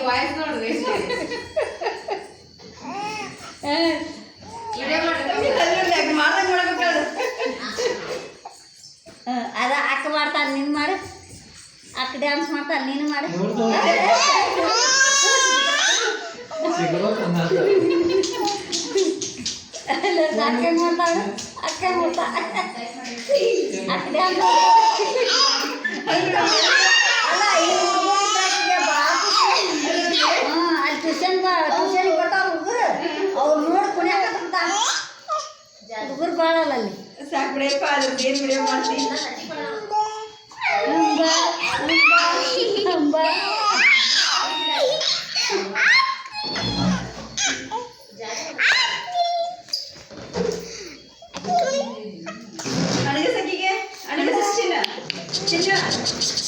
voice ನೋಡಿದ್ರೆ ಅದ ಅಕ್ಕ ಮಾಡ್ತಾನೆ ನೀನು ಮಾಡು ಅಕ್ಕ ಡ್ಯಾನ್ಸ್ ಮಾಡ್ತಾನೆ ನೀನು ಮಾಡು ಅಕ್ಕ ಮಾಡ್ತಾಳೆ ಅಕ್ಕ ಮಾಡ್ತಾ ಅಕ್ಕ ಡ್ಯಾನ್ಸ್ ಅಲ್ಲ ಅಲ್ಲಿ ಟ್ಯೂಷನ್ಗೆ ಬರ್ತಾವ ಹುಡುಗರು ಅವ್ರು ನೋಡಿ ಕುಣಿಯಾಕತ್ತ ಹುಡುಗರು ಭಾಳಲ್ಲ ಅಲ್ಲಿ ಸಾಕು ಬಿಡಪ್ಪ ಅದ್ರದ್ದು ಏನು ವಿಡಿಯೋ ಮಾಡ್ತೀನಿ ಅಡುಗೆ ಸಖಿಗೆ ಅಡುಗೆ ಚಿನ್ನ ಚಿನ್ನ